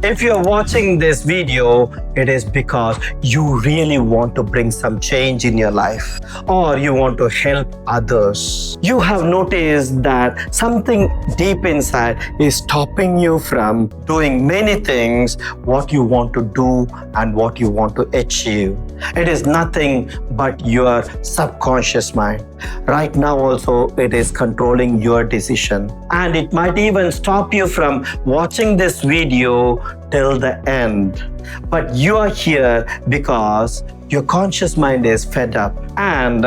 If you're watching this video, it is because you really want to bring some change in your life or you want to help others. You have noticed that something deep inside is stopping you from doing many things what you want to do and what you want to achieve. It is nothing but your subconscious mind. Right now also it is controlling your decision, and it might even stop you from watching this video till the end. But you are here because your conscious mind is fed up, and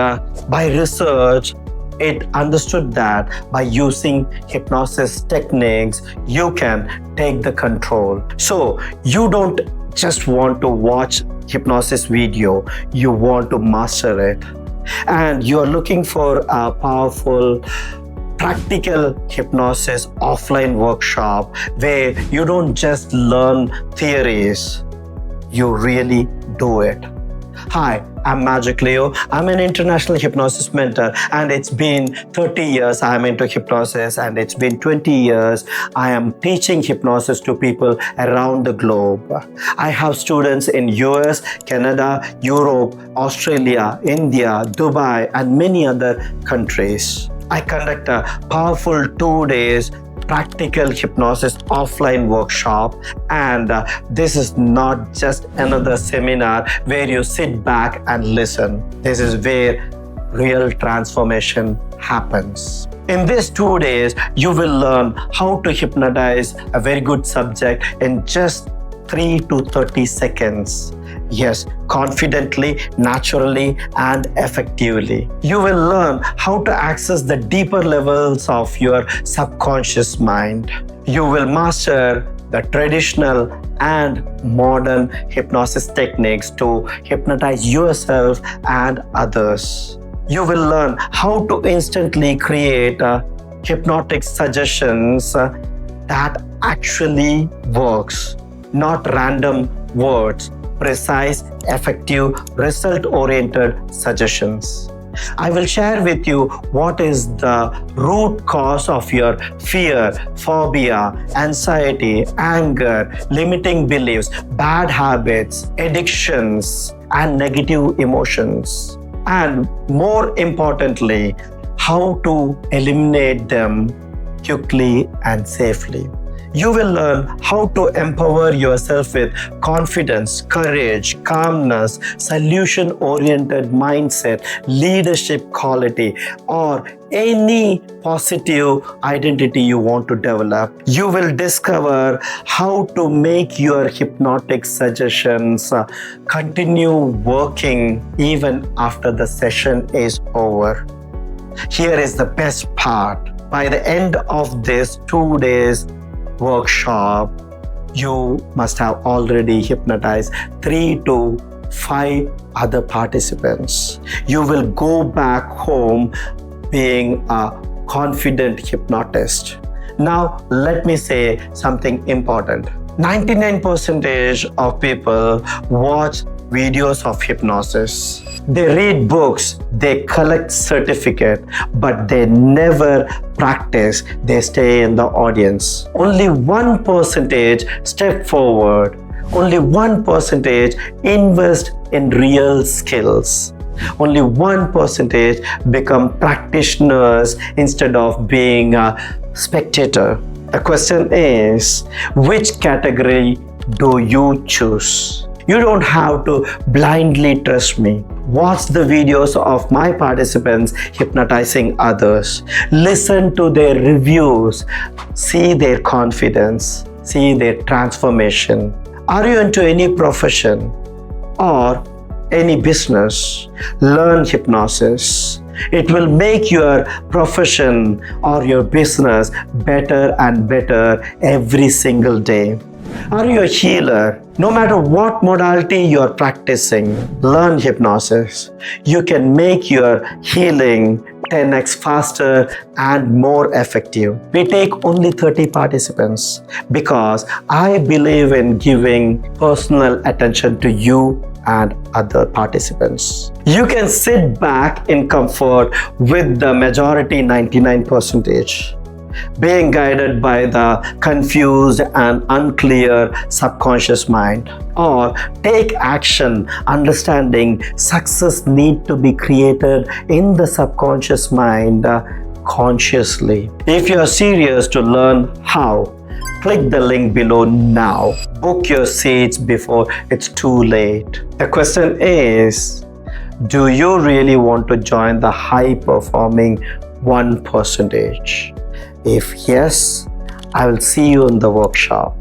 by research it understood that by using hypnosis techniques you can take the control. So you don't just want to watch hypnosis video, you want to master it. And you're looking for a powerful practical hypnosis offline workshop where you don't just learn theories, you really do it. Hi, I'm Magic Leo. I'm an international hypnosis mentor, and it's been 30 years I'm into hypnosis, and it's been 20 years I am teaching hypnosis to people around the globe. I have students in US, Canada, Europe, Australia, India, Dubai, and many other countries. I conduct a powerful 2 days practical hypnosis offline workshop, and this is not just another seminar where you sit back and listen. This is where real transformation happens. In these 2 days, you will learn how to hypnotize a very good subject in just 3 to 30 seconds. Yes, confidently, naturally, and effectively. You will learn how to access the deeper levels of your subconscious mind. You will master the traditional and modern hypnosis techniques to hypnotize yourself and others. You will learn how to instantly create hypnotic suggestions that actually works, not random words. Precise, effective, result-oriented suggestions. I will share with you what is the root cause of your fear, phobia, anxiety, anger, limiting beliefs, bad habits, addictions, and negative emotions. And more importantly, how to eliminate them quickly and safely. You will learn how to empower yourself with confidence, courage, calmness, solution-oriented mindset, leadership quality, or any positive identity you want to develop. You will discover how to make your hypnotic suggestions continue working even after the session is over. Here is the best part. By the end of this 2 days workshop, you must have already hypnotized 3 to 5 other participants. You will go back home being a confident hypnotist. Now, let me say something important. 99% of people watch videos of hypnosis. They read books, they collect certificate, but they never practice, they stay in the audience. Only 1% step forward, only 1% invest in real skills. Only 1% become practitioners instead of being a spectator. The question is, which category do you choose? You don't have to blindly trust me. Watch the videos of my participants hypnotizing others. Listen to their reviews. See their confidence. See their transformation. Are you into any profession or any business? Learn hypnosis. It will make your profession or your business better and better every single day. Are you a healer? No matter what modality you're practicing, learn hypnosis. You can make your healing 10x faster and more effective. We take only 30 participants because I believe in giving personal attention to you and other participants. You can sit back in comfort with the majority 99%. being guided by the confused and unclear subconscious mind, or take action understanding success need to be created in the subconscious mind consciously. If you are serious to learn how, click the link below now. Book your seats before it's too late. The question is, do you really want to join the high performing 1%? If yes, I will see you in the workshop.